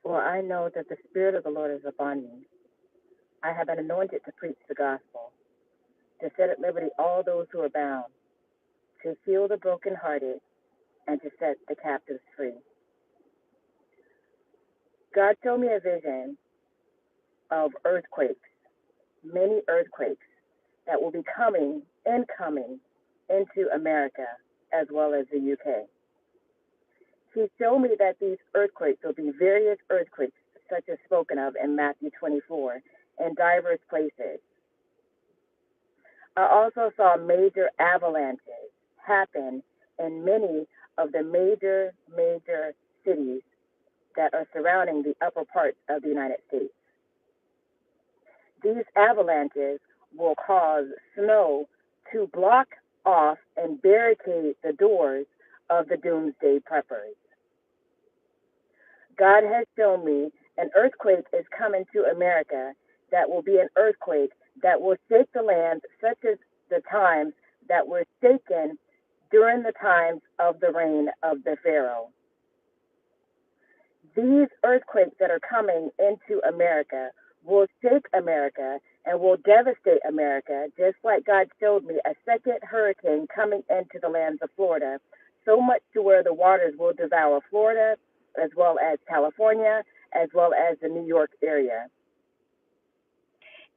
For I know that the Spirit of the Lord is upon me. I have been anointed to preach the gospel, to set at liberty all those who are bound, to heal the brokenhearted, and to set the captives free. God showed me a vision of earthquakes, many earthquakes that will be incoming into America as well as the UK. He showed me that these earthquakes will be various earthquakes, such as spoken of in Matthew 24, in diverse places. I also saw major avalanches happen in many of the major cities that are surrounding the upper parts of the United States. These avalanches will cause snow to block off and barricade the doors of the doomsday preppers. God has shown me an earthquake is coming to America that will be an earthquake that will shake the land, such as the times that were shaken during the times of the reign of the Pharaoh. These earthquakes that are coming into America will shake America and will devastate America, just like God showed me a second hurricane coming into the lands of Florida, so much to where the waters will devour Florida, as well as California, as well as the New York area.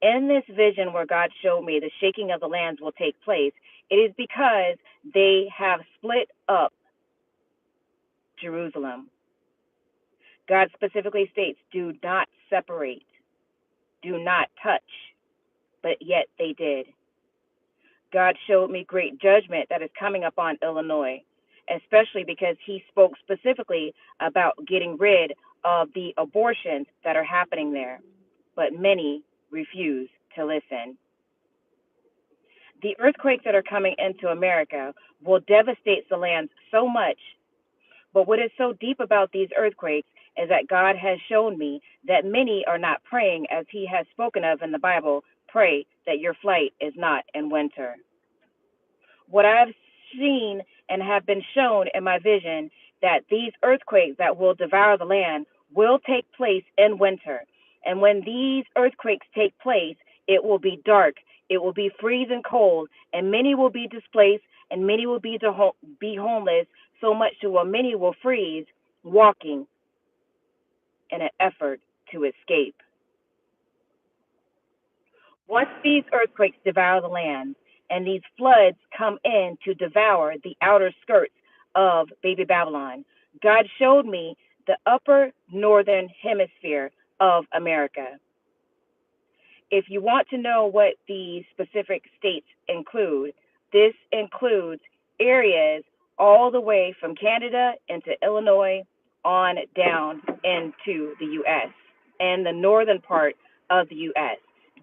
In this vision where God showed me the shaking of the lands will take place, it is because they have split up Jerusalem. God specifically states, do not separate, do not touch, but yet they did. God showed me great judgment that is coming upon Illinois, especially because he spoke specifically about getting rid of the abortions that are happening there, but many refuse to listen. The earthquakes that are coming into America will devastate the lands so much, but what is so deep about these earthquakes is that God has shown me that many are not praying as he has spoken of in the Bible, pray that your flight is not in winter. What I've seen and have been shown in my vision that these earthquakes that will devour the land will take place in winter. And when these earthquakes take place, it will be dark, it will be freezing cold, and many will be displaced, and many will be homeless, so much to where many will freeze walking in an effort to escape. Once these earthquakes devour the land and these floods come in to devour the outer skirts of baby Babylon, God showed me the upper northern hemisphere of America. If you want to know what these specific states include, this includes areas all the way from Canada into Illinois on down into the U.S. and the northern part of the U.S.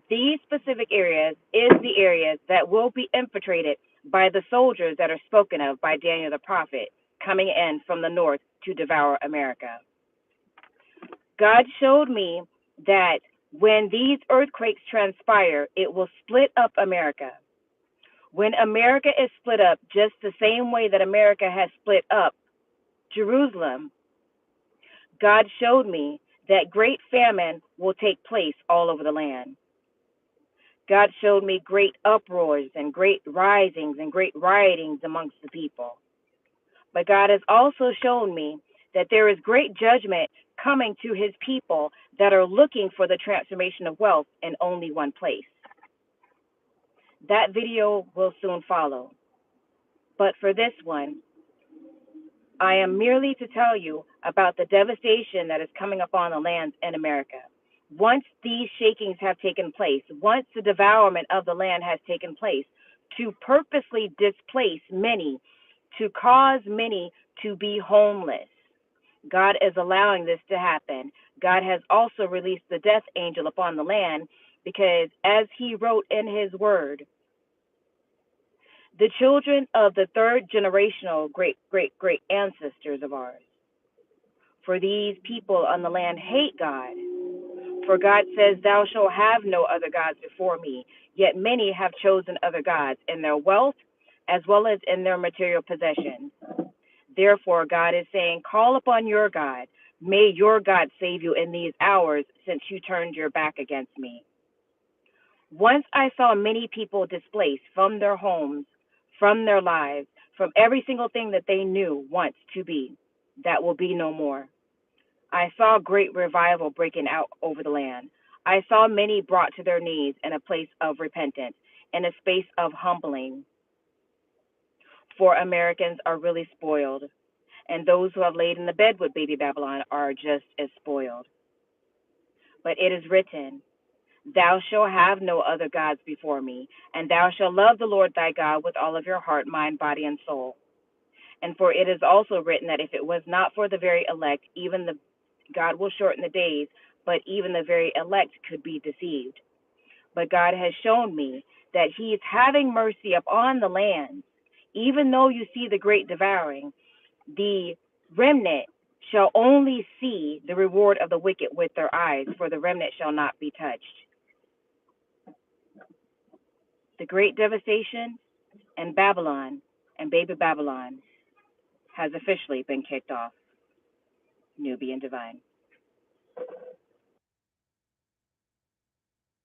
These specific areas is the areas that will be infiltrated by the soldiers that are spoken of by Daniel the prophet coming in from the north to devour America. God showed me that when these earthquakes transpire, it will split up America. When America is split up, just the same way that America has split up Jerusalem, God showed me that great famine will take place all over the land. God showed me great uproars and great risings and great riotings amongst the people. But God has also shown me that there is great judgment coming to his people that are looking for the transformation of wealth in only one place. That video will soon follow. But for this one, I am merely to tell you about the devastation that is coming upon the lands in America. Once these shakings have taken place, once the devourment of the land has taken place, to purposely displace many, to cause many to be homeless, God is allowing this to happen. God has also released the death angel upon the land because, as he wrote in his word, the children of the third generational great ancestors of ours, for these people on the land hate God. For God says, thou shalt have no other gods before me. Yet many have chosen other gods in their wealth as well as in their material possessions. Therefore, God is saying, call upon your God. May your God save you in these hours, since you turned your back against me. Once I saw many people displaced from their homes, from their lives, from every single thing that they knew once to be. That will be no more. I saw great revival breaking out over the land. I saw many brought to their knees in a place of repentance, in a space of humbling. For Americans are really spoiled, and those who have laid in the bed with baby Babylon are just as spoiled. But it is written, Thou shalt have no other gods before me, and thou shalt love the Lord thy God with all of your heart, mind, body, and soul. And for it is also written that if it was not for the very elect, even the God will shorten the days, but even the very elect could be deceived. But God has shown me that he is having mercy upon the land. Even though you see the great devouring, the remnant shall only see the reward of the wicked with their eyes, for the remnant shall not be touched. The great devastation and Babylon and baby Babylon has officially been kicked off. Nubian Divine.